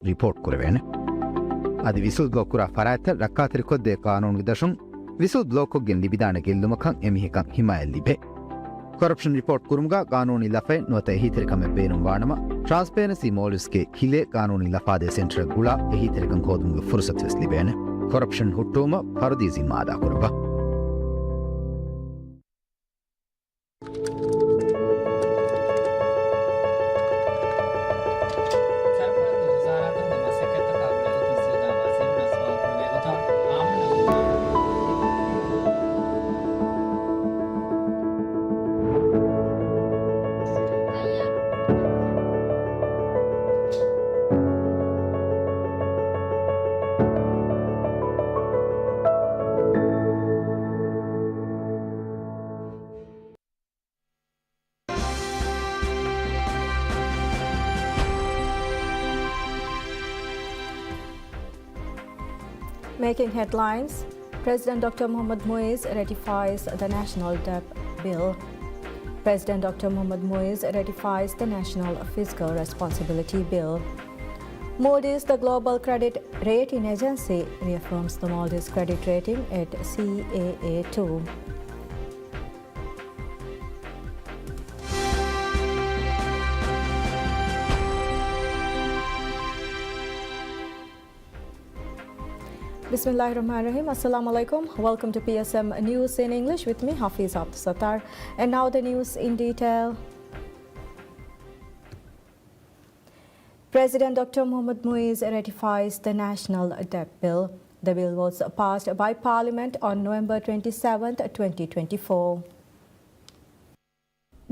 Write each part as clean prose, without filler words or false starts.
Report ಕುರವೇನೆ ಅದು ವಿಸುಲ್ ಗೋಕುರ ಫರಾಯತ ರಕ್ಕಾತಿರಿ ಕೊದ್ದೆ ಕಾನೂನು ದಶಂ ವಿಸುಲ್ ಬ್ಲೋಕೊಗ್ಗೆನ್ ಲಿಬಿದಾಣ ಗೆಲ್ಲುಮಕಂ ಎಮಿಹಿಕಂ ಹಿಮಾಯಲ್ಲಿಬೆ corruption report kurumga kanuni lafe nuata ehiterikame beenum waanama transparency modelsge hile kanuni lafade center gula ehiterikam kodumge fursat veslibene corruption huttuma paradisi maada kurba Making headlines, President Dr. Mohammad Muiz ratifies the National Debt Bill. President Dr. Mohammad Muiz ratifies the National Fiscal Responsibility Bill. Moody's, the global credit rating agency, reaffirms the Maldives credit rating at CAA2. Bismillahirrahmanirrahim. Assalamu alaikum. Welcome to PSM News in English with me, Hafiz Abdul Sattar. And now the news in detail. President Dr. Mohammad Muiz ratifies the National Debt Bill. The bill was passed by Parliament on November 27, 2024.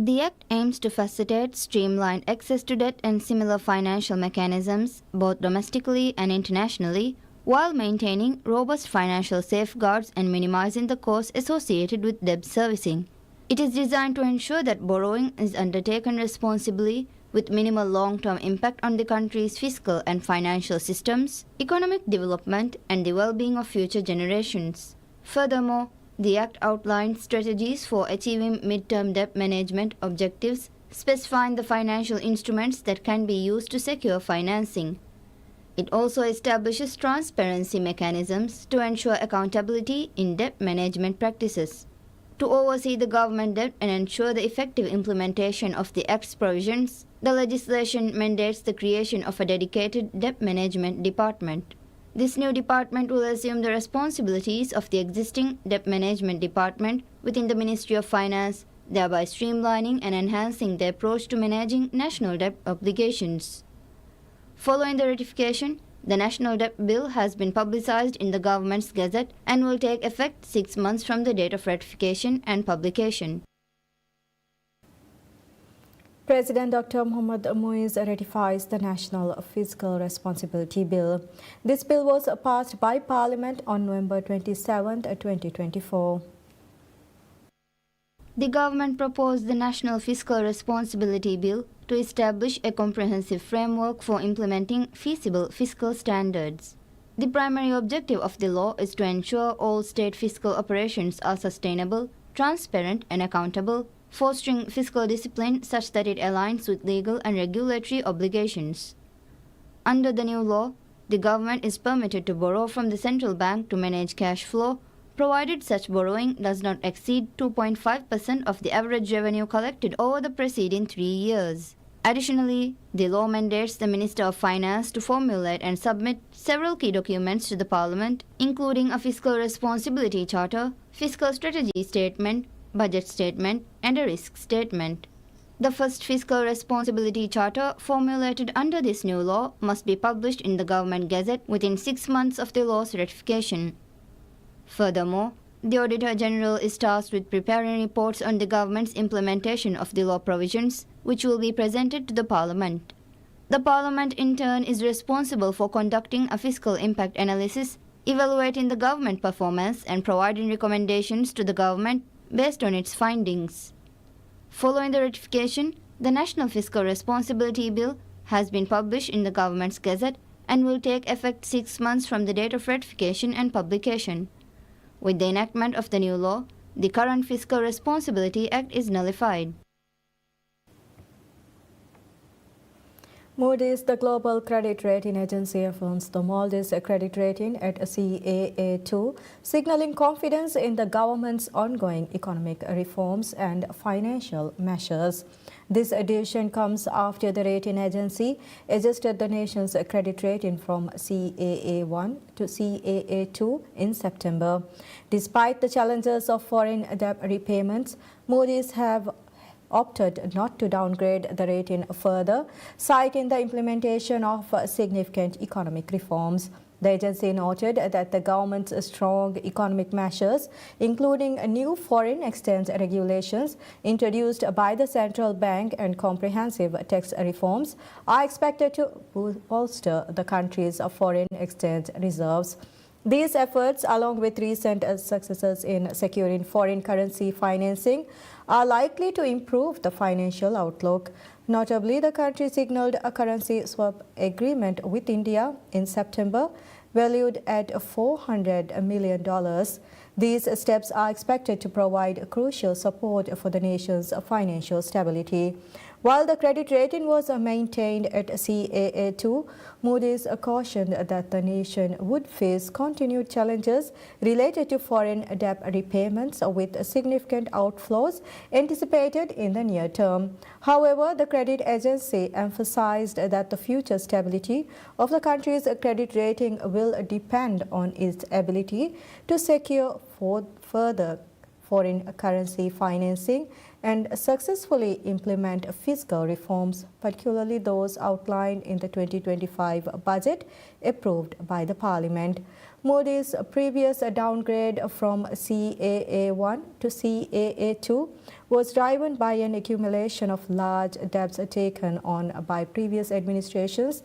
The Act aims to facilitate, streamline access to debt and similar financial mechanisms, both domestically and internationally, while maintaining robust financial safeguards and minimizing the costs associated with debt servicing. It is designed to ensure that borrowing is undertaken responsibly with minimal long-term impact on the country's fiscal and financial systems, economic development, and the well-being of future generations. Furthermore, the Act outlines strategies for achieving mid-term debt management objectives, specifying the financial instruments that can be used to secure financing. It also establishes transparency mechanisms to ensure accountability in debt management practices. To oversee the government debt and ensure the effective implementation of the Act's provisions, the legislation mandates the creation of a dedicated debt management department. This new department will assume the responsibilities of the existing debt management department within the Ministry of Finance, thereby streamlining and enhancing the approach to managing national debt obligations. Following the ratification, the National Debt Bill has been publicized in the government's gazette and will take effect 6 months from the date of ratification and publication. President Dr. Mohammad Muiz ratifies the National Fiscal Responsibility Bill. This bill was passed by Parliament on November 27, 2024. The government proposed the National Fiscal Responsibility Bill to establish a comprehensive framework for implementing feasible fiscal standards. The primary objective of the law is to ensure all state fiscal operations are sustainable, transparent, and accountable, fostering fiscal discipline such that it aligns with legal and regulatory obligations. Under the new law, the government is permitted to borrow from the central bank to manage cash flow, provided such borrowing does not exceed 2.5% of the average revenue collected over the preceding 3 years. Additionally, the law mandates the Minister of Finance to formulate and submit several key documents to the Parliament, including a fiscal responsibility charter, fiscal strategy statement, budget statement, and a risk statement. The first fiscal responsibility charter formulated under this new law must be published in the Government Gazette within 6 months of the law's ratification. Furthermore, the Auditor General is tasked with preparing reports on the government's implementation of the law provisions, which will be presented to the Parliament. The Parliament, in turn, is responsible for conducting a fiscal impact analysis, evaluating the government performance, and providing recommendations to the government based on its findings. Following the ratification, the National Fiscal Responsibility Bill has been published in the Government's Gazette and will take effect 6 months from the date of ratification and publication. With the enactment of the new law, the current Fiscal Responsibility Act is nullified. Moody's, the global credit rating agency, affirms the Maldives' credit rating at Caa2, signaling confidence in the government's ongoing economic reforms and financial measures. This addition comes after the rating agency adjusted the nation's credit rating from Caa1 to Caa2 in September. Despite the challenges of foreign debt repayments, Moody's have opted not to downgrade the rating further, citing the implementation of significant economic reforms. The agency noted that the government's strong economic measures, including new foreign exchange regulations introduced by the central bank and comprehensive tax reforms, are expected to bolster the country's foreign exchange reserves. These efforts, along with recent successes in securing foreign currency financing, are likely to improve the financial outlook. Notably, the country signaled a currency swap agreement with India in September, valued at $400 million. These steps are expected to provide crucial support for the nation's financial stability. While the credit rating was maintained at Caa2, Moody's cautioned that the nation would face continued challenges related to foreign debt repayments with significant outflows anticipated in the near term. However, the credit agency emphasized that the future stability of the country's credit rating will depend on its ability to secure further foreign currency financing and successfully implement fiscal reforms, particularly those outlined in the 2025 budget approved by the Parliament. Moody's previous downgrade from Caa1 to Caa2 was driven by an accumulation of large debts taken on by previous administrations,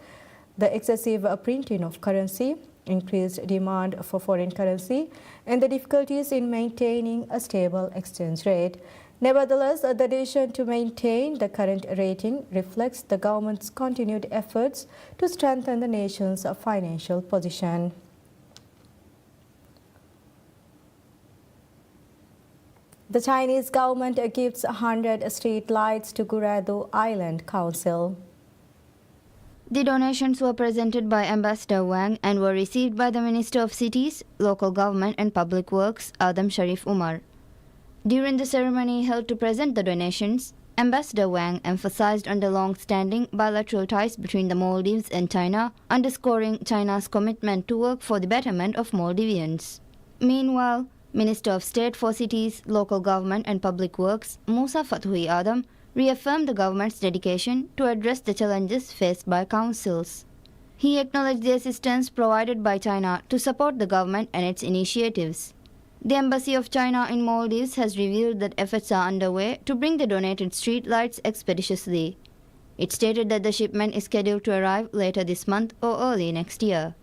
the excessive printing of currency, increased demand for foreign currency, and the difficulties in maintaining a stable exchange rate. Nevertheless, the decision to maintain the current rating reflects the government's continued efforts to strengthen the nation's financial position. The Chinese government gives 100 street lights to Guradu Island Council. The donations were presented by Ambassador Wang and were received by the Minister of Cities, Local Government and Public Works, Adam Sharif Umar. During the ceremony held to present the donations, Ambassador Wang emphasized on the long-standing bilateral ties between the Maldives and China, underscoring China's commitment to work for the betterment of Maldivians. Meanwhile, Minister of State for Cities, Local Government and Public Works, Musa Fathui Adam, reaffirmed the government's dedication to address the challenges faced by councils. He acknowledged the assistance provided by China to support the government and its initiatives. The Embassy of China in Maldives has revealed that efforts are underway to bring the donated street lights expeditiously. It stated that the shipment is scheduled to arrive later this month or early next year.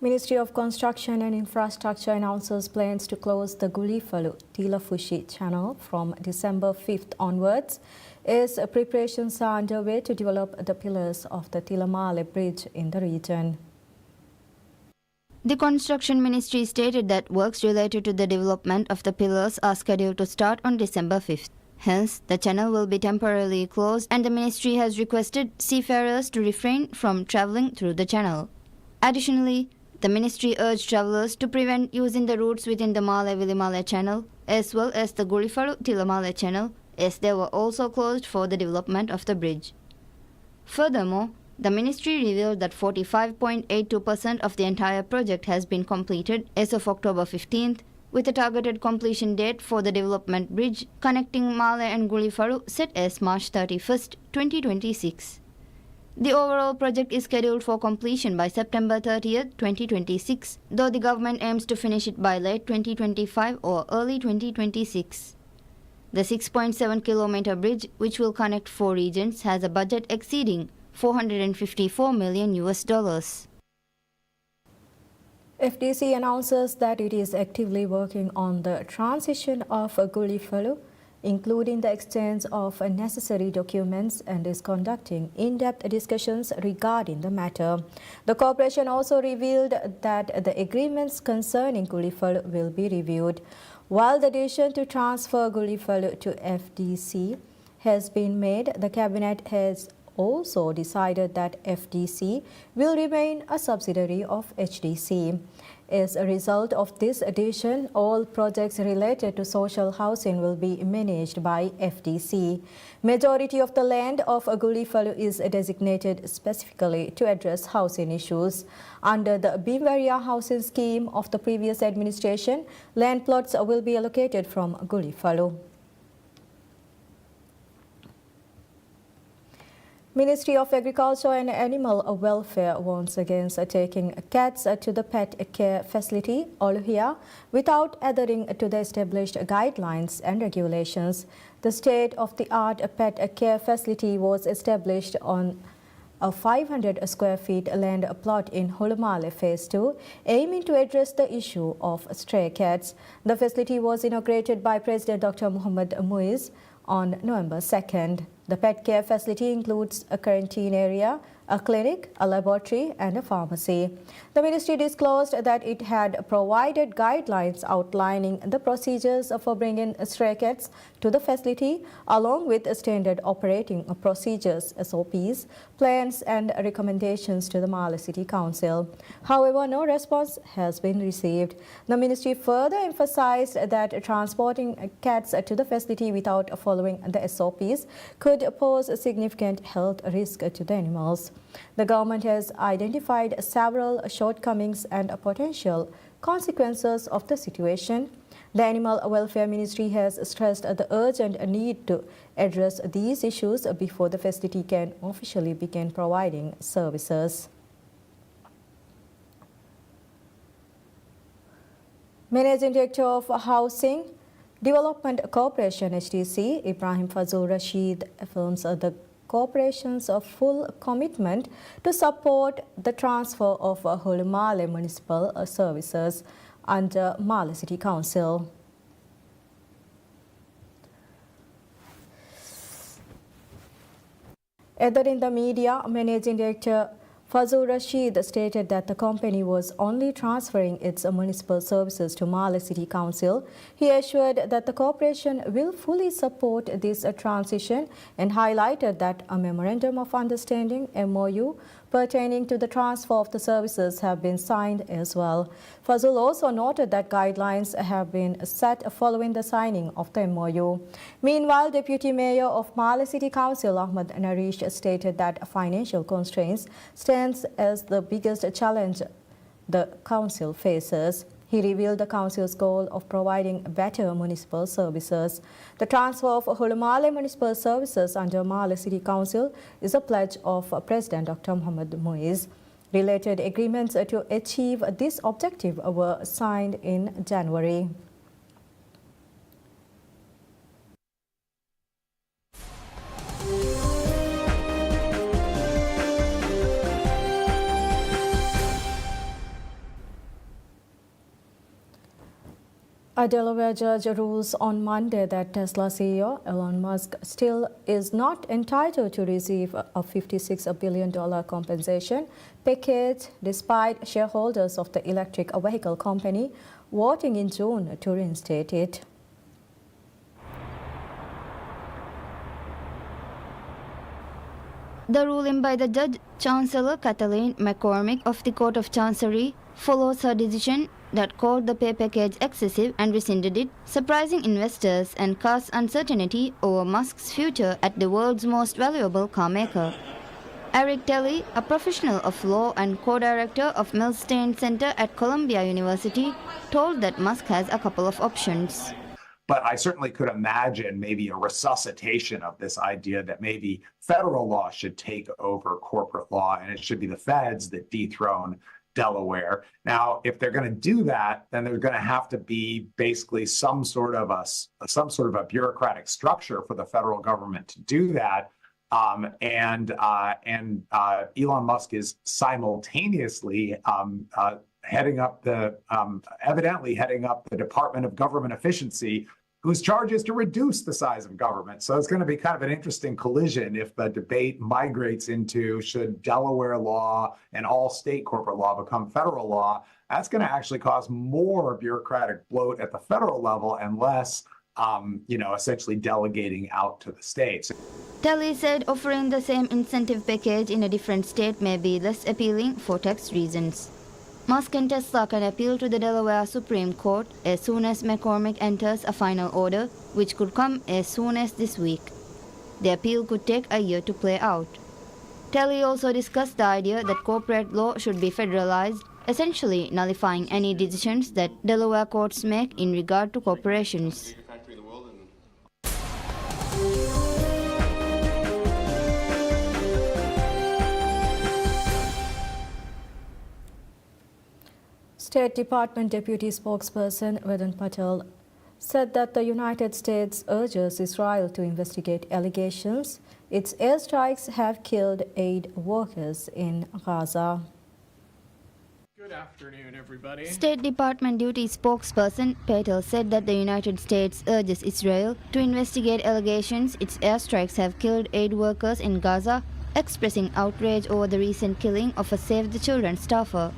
Ministry of Construction and Infrastructure announces plans to close the Gulifalu-Tilafushi channel from December 5th onwards as preparations are underway to develop the pillars of the Tilamale Bridge in the region. The Construction Ministry stated that works related to the development of the pillars are scheduled to start on December 5th. Hence, the channel will be temporarily closed and the ministry has requested seafarers to refrain from travelling through the channel. Additionally, the ministry urged travellers to prevent using the routes within the Male-Vilimale channel as well as the Gulifalu-Tilamale channel, as they were also closed for the development of the bridge. Furthermore, the ministry revealed that 45.82% of the entire project has been completed as of October 15th, with a targeted completion date for the development bridge connecting Male and Gulifalu set as March 31st, 2026. The overall project is scheduled for completion by September 30th, 2026, though the government aims to finish it by late 2025 or early 2026. The 6.7-kilometer bridge, which will connect 4 regions, has a budget exceeding $454 million. FDC announces that it is actively working on the transition of Gulifalu, including the exchange of necessary documents, and is conducting in-depth discussions regarding the matter. The corporation also revealed that the agreements concerning Gulifalu will be reviewed, while the decision to transfer Gulifalu to FDC has been made, the Cabinet has also decided that FDC will remain a subsidiary of HDC. As a result of this addition, all projects related to social housing will be managed by FDC. Majority of the land of Gullifalu is designated specifically to address housing issues. Under the Bimvaria housing scheme of the previous administration, land plots will be allocated from Gullifalu. Ministry of Agriculture and Animal Welfare warns against taking cats to the pet care facility, Oluhia, without adhering to the established guidelines and regulations. The state-of-the-art pet care facility was established on a 500 square feet land plot in Holumale Phase 2, aiming to address the issue of stray cats. The facility was inaugurated by President Dr. Mohammad Muiz on November 2nd. The pet care facility includes a quarantine area, a clinic, a laboratory and a pharmacy. The ministry disclosed that it had provided guidelines outlining the procedures for bringing stray cats to the facility, along with standard operating procedures, SOPs, plans and recommendations to the Male City Council. However, no response has been received. The ministry further emphasized that transporting cats to the facility without following the SOPs could pose a significant health risk to the animals. The government has identified several shortcomings and potential consequences of the situation. The Animal Welfare Ministry has stressed the urgent need to address these issues before the facility can officially begin providing services. Managing Director of Housing Development Corporation HDC, Ibrahim Fazul Rashid, affirms the corporation's full commitment to support the transfer of Holumale municipal services under Male City Council. Addressing the media, Managing Director Fazul Rashid stated that the company was only transferring its municipal services to Male City Council. He assured that the corporation will fully support this transition and highlighted that a Memorandum of Understanding (MOU) pertaining to the transfer of the services have been signed as well. Fazul also noted that guidelines have been set following the signing of the MOU. Meanwhile, Deputy Mayor of Male City Council Ahmad Narish stated that financial constraints stands as the biggest challenge the council faces. He revealed the council's goal of providing better municipal services. The transfer of Holumale municipal services under Male City Council is a pledge of President Dr. Mohammad Muiz. Related agreements to achieve this objective were signed in January. A Delaware judge rules on Monday that Tesla CEO Elon Musk still is not entitled to receive a $56 billion compensation package despite shareholders of the electric vehicle company voting in June to reinstate it. The ruling by the Judge Chancellor Kathleen McCormick of the Court of Chancery follows her decision that called the pay package excessive and rescinded it, surprising investors and casts uncertainty over Musk's future at the world's most valuable car maker. Eric Telly, a professional of law and co-director of Milstein Center at Columbia University, told that Musk has a couple of options. But I certainly could imagine maybe a resuscitation of this idea that maybe federal law should take over corporate law and it should be the feds that dethrone Delaware. Now, if they're going to do that, then there's going to have to be basically some sort of a bureaucratic structure for the federal government to do that. Elon Musk is simultaneously evidently heading up the Department of Government Efficiency, whose charge is to reduce the size of government. So it's going to be kind of an interesting collision if the debate migrates into should Delaware law and all state corporate law become federal law. That's going to actually cause more bureaucratic bloat at the federal level and less essentially delegating out to the states. Telly said offering the same incentive package in a different state may be less appealing for tax reasons. Musk and Tesla can appeal to the Delaware Supreme Court as soon as McCormick enters a final order, which could come as soon as this week. The appeal could take a year to play out. Telly also discussed the idea that corporate law should be federalized, essentially nullifying any decisions that Delaware courts make in regard to corporations. State Department Deputy Spokesperson Vedant Patel said that the United States urges Israel to investigate allegations its airstrikes have killed aid workers in Gaza. Good afternoon, everybody. State Department Deputy Spokesperson Patel said that the United States urges Israel to investigate allegations its airstrikes have killed aid workers in Gaza, expressing outrage over the recent killing of a Save the Children staffer.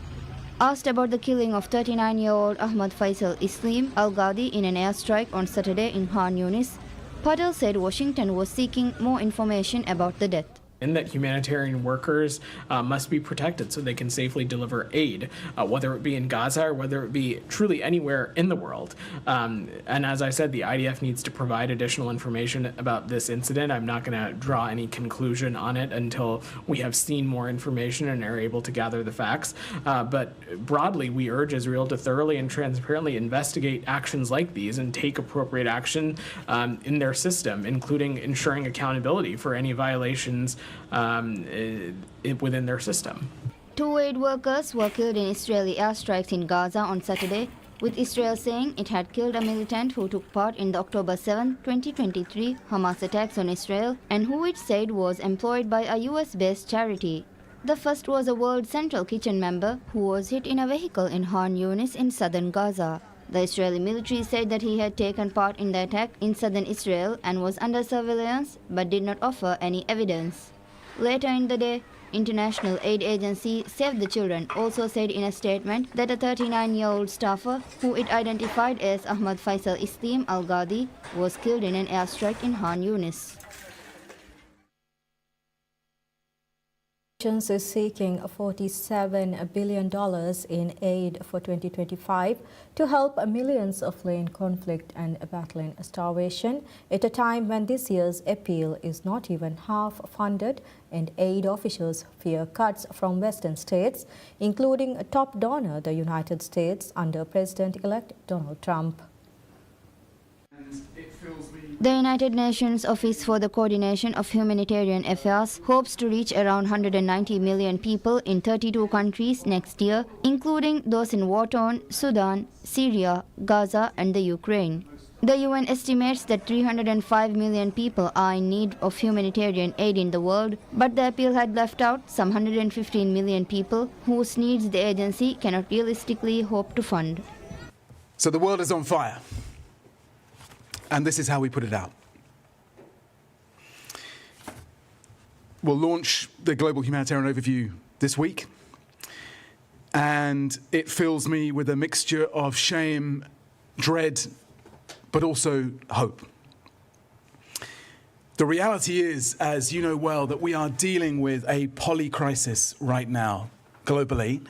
Asked about the killing of 39-year-old Ahmad Faisal Islam Al-Ghadi in an airstrike on Saturday in Khan Yunis, Patel said Washington was seeking more information about the death. And that humanitarian workers must be protected so they can safely deliver aid, whether it be in Gaza or whether it be truly anywhere in the world. And as I said, the IDF needs to provide additional information about this incident. I'm not going to draw any conclusion on it until we have seen more information and are able to gather the facts. But broadly, we urge Israel to thoroughly and transparently investigate actions like these and take appropriate action in their system, including ensuring accountability for any violations within their system. 2 aid workers were killed in Israeli airstrikes in Gaza on Saturday, with Israel saying it had killed a militant who took part in the October 7, 2023 Hamas attacks on Israel and who it said was employed by a US-based charity. The first was a World Central Kitchen member who was hit in a vehicle in Khan Yunis in southern Gaza. The Israeli military said that he had taken part in the attack in southern Israel and was under surveillance but did not offer any evidence. Later in the day, international aid agency Save the Children also said in a statement that a 39-year-old staffer, who it identified as Ahmad Faisal Islam Al-Ghadi, was killed in an airstrike in Khan Yunis. Is seeking $47 billion in aid for 2025 to help millions fleeing conflict and battling starvation at a time when this year's appeal is not even half funded and aid officials fear cuts from Western states, including top donor the United States under President-elect Donald Trump. The United Nations Office for the Coordination of Humanitarian Affairs hopes to reach around 190 million people in 32 countries next year, including those in war-torn Sudan, Syria, Gaza, and the Ukraine. The UN estimates that 305 million people are in need of humanitarian aid in the world, but the appeal had left out some 115 million people whose needs the agency cannot realistically hope to fund. So the world is on fire. And this is how we put it out. We'll launch the Global Humanitarian Overview this week. And it fills me with a mixture of shame, dread, but also hope. The reality is, as you know well, that we are dealing with a poly-crisis right now, globally.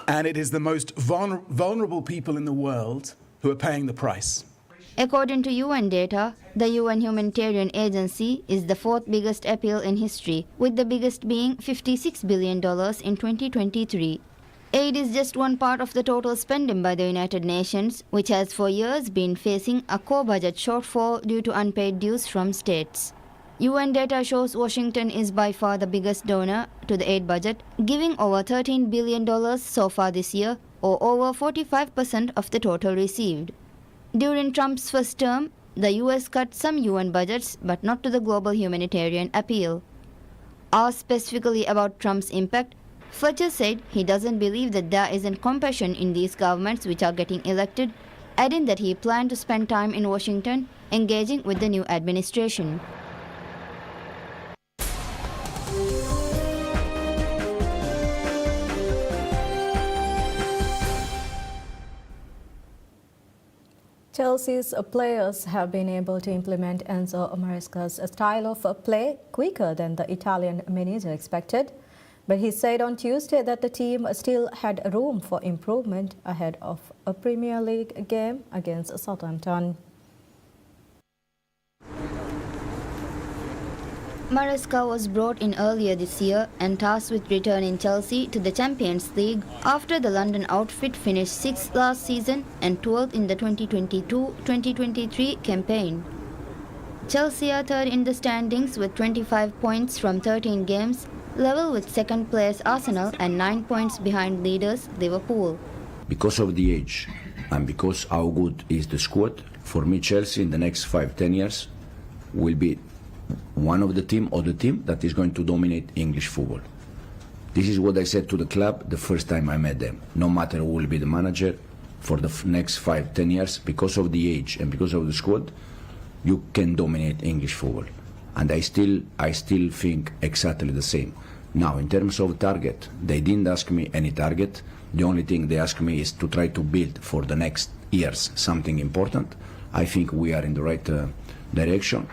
And it is the most vulnerable people in the world who are paying the price. According to UN data, the UN Humanitarian Agency is the 4th biggest appeal in history, with the biggest being $56 billion in 2023. Aid is just one part of the total spending by the United Nations, which has for years been facing a core budget shortfall due to unpaid dues from states. UN data shows Washington is by far the biggest donor to the aid budget, giving over $13 billion so far this year, or over 45% of the total received. During Trump's first term, the US cut some UN budgets, but not to the global humanitarian appeal. Asked specifically about Trump's impact, Fletcher said he doesn't believe that there isn't compassion in these governments which are getting elected, adding that he planned to spend time in Washington engaging with the new administration. Chelsea's players have been able to implement Enzo Maresca's style of play quicker than the Italian manager expected. But he said on Tuesday that the team still had room for improvement ahead of a Premier League game against Southampton. Maresca was brought in earlier this year and tasked with returning Chelsea to the Champions League after the London outfit finished 6th last season and 12th in the 2022-2023 campaign. Chelsea are third in the standings with 25 points from 13 games, level with second place Arsenal and 9 points behind leaders Liverpool. Because of the age and because how good is the squad, for me Chelsea in the next 5-10 years will be one of the team or the team that is going to dominate English football. This is what I said to the club the first time I met them. No matter who will be the manager for the next 5-10 years, because of the age and because of the squad, you can dominate English football. And I still think exactly the same. Now, in terms of target, they didn't ask me any target. The only thing they asked me is to try to build for the next years something important. I think we are in the right direction.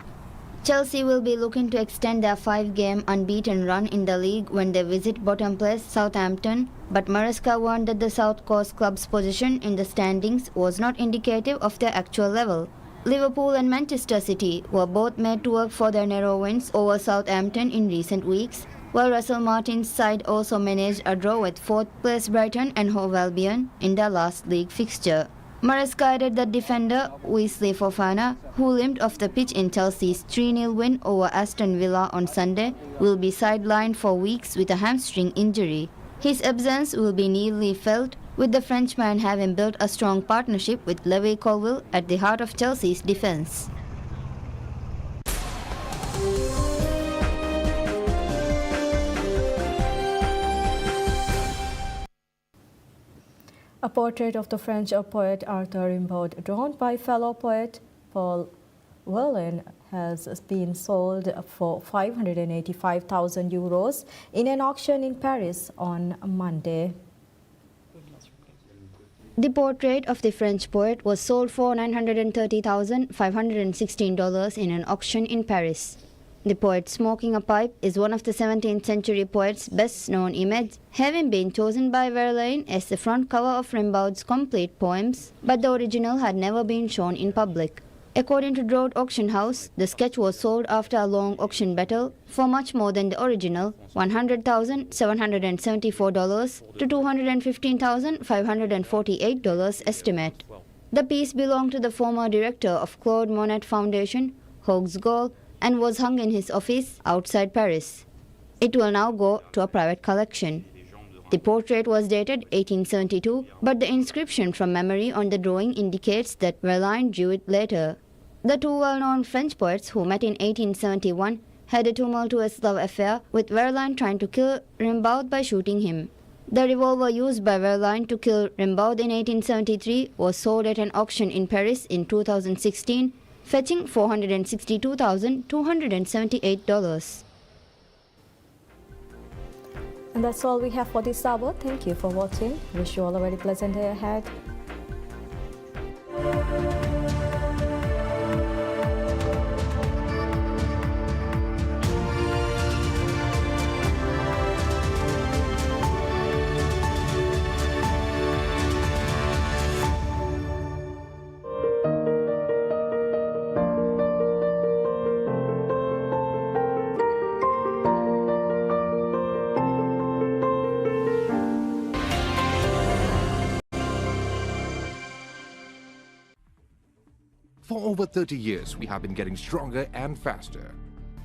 Chelsea will be looking to extend their 5-game unbeaten run in the league when they visit bottom place Southampton, but Maresca warned that the South Coast club's position in the standings was not indicative of their actual level. Liverpool and Manchester City were both made to work for their narrow wins over Southampton in recent weeks, while Russell Martin's side also managed a draw with 4th place Brighton and Hove Albion in their last league fixture. Maresca added that defender Wesley Fofana, who limped off the pitch in Chelsea's 3-0 win over Aston Villa on Sunday, will be sidelined for weeks with a hamstring injury. His absence will be keenly felt, with the Frenchman having built a strong partnership with Levi Colwill at the heart of Chelsea's defence. A portrait of the French poet Arthur Rimbaud, drawn by fellow poet Paul Verlaine, has been sold for €585,000 in an auction in Paris on Monday. The portrait of the French poet was sold for $930,516 in an auction in Paris. The poet smoking a pipe is one of the 17th century poet's best-known images, having been chosen by Verlaine as the front cover of Rimbaud's complete poems, but the original had never been shown in public. According to Drode Auction House, the sketch was sold after a long auction battle for much more than the original, $100,774 to $215,548 estimate. The piece belonged to the former director of Claude Monet Foundation, Hugues Gall, and was hung in his office outside Paris. It will now go to a private collection. The portrait was dated 1872, but the inscription from memory on the drawing indicates that Verlaine drew it later. The two well-known French poets who met in 1871 had a tumultuous love affair, with Verlaine trying to kill Rimbaud by shooting him. The revolver used by Verlaine to kill Rimbaud in 1873 was sold at an auction in Paris in 2016, fetching $462,278. And that's all we have for this hour. Thank you for watching. Wish you all a very pleasant day ahead. For over 30 years, we have been getting stronger and faster.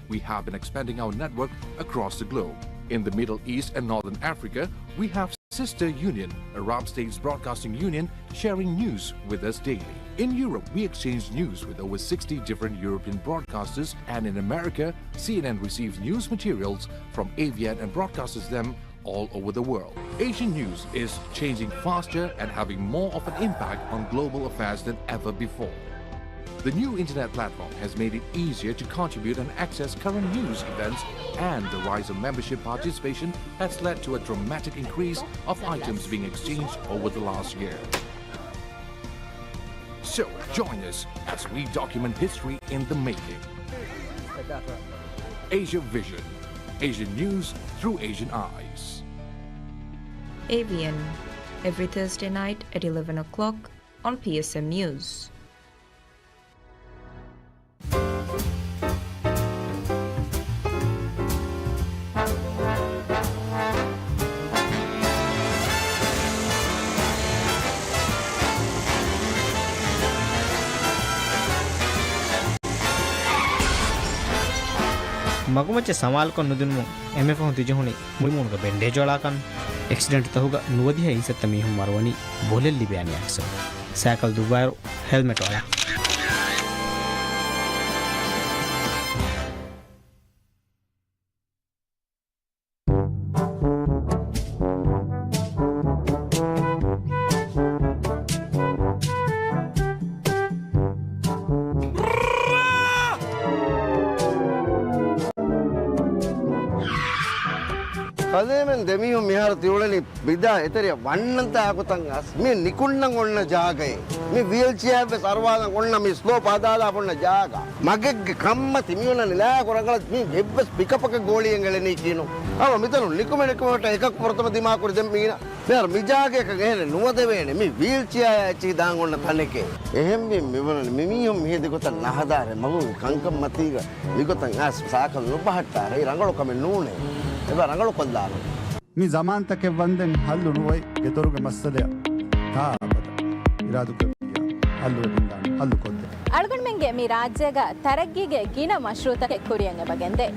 We have been expanding our network across the globe. In the Middle East and Northern Africa, we have Sister Union, Arab States Broadcasting Union, sharing news with us daily. In Europe, we exchange news with over 60 different European broadcasters, and in America, CNN receives news materials from AVN and broadcasts them all over the world. Asian news is changing faster and having more of an impact on global affairs than ever before. The new internet platform has made it easier to contribute and access current news events, and the rise of membership participation has led to a dramatic increase of items being exchanged over the last year. So join us as we document history in the making. Asia Vision. Asian news through Asian eyes. AVN, every Thursday night at 11 o'clock on PSM News. ಮಗುಮಚ್ಚೆ ಸವಾಲ್ಕೊಂಡು ನುದುನು ಎಮ್ಮೆ phone ತಿಜಹುನಿ ಮುಳಿಮೂನುಗ ಬೆಂಡೇಜೋಳಾಕನ್ accident ತಹುಗ ನುವದಿಹ ಇನ್ಸತ್ತ ಮೀಹು ಮರವನಿ ಬೋಲೆಲ್ಲಿ ಬ್ಯಾನಿ ಆಕ್ಸ cycle ದುಬಾರು helmet ಒಳ කදේමෙන් දෙමියෝ මිහාර තියුලනි බිදා එතරිය වන්නන්ත ආකුතන් අස් මේ නිකුන්නන් ඔන්න ජාගයේ මේ වීල්චෙයාර් බේ සර්වාදන් ඔන්න මේ slope ආදාලා පොන්න ජාගා මගේ කම්ම තිමියෝන නිලා කරගල මේ වෙබ්බස් පිකපක ගෝලියෙන් ගලනේ කියනෝ අව මෙතන නිකුමනකමට එකක් වර්තම දිමාකුරි දෙම් මීන මෙයාර මිජාගේ එක ගහන නුවද වේනේ මේ වීල්චෙයාර් ඇචි දාන් ඔන්න තනකේ එහෙම් මෙවන මිමියෝ මෙහෙ දෙකොත නහදාරේ මගු කංකම් මතීග විකොතන් ආස් සාකල් නුපහට්ටා රේ රංගලෝ කම නූනේ එබ රංගලෝ කොල්දාන మీ జమాంతకే వందెన్ హల్లు నువ్వై గెతొరుగ మස්සలయ తాబద ఇరాదుక ಹಲ್ಲು ಹಲ್ಲು ಕೊದ್ದೆ ಅಳಗಣ್ಮೆಂಗೆ ಮೀ ರಾಜ್ಯಗ ತರಗ್ಗಿಗೆ ಗಿನ ಮಶ್ರೂತಕ್ಕೆ ಕುರಿಯಂಗೆ ಬಗೆಂದೆ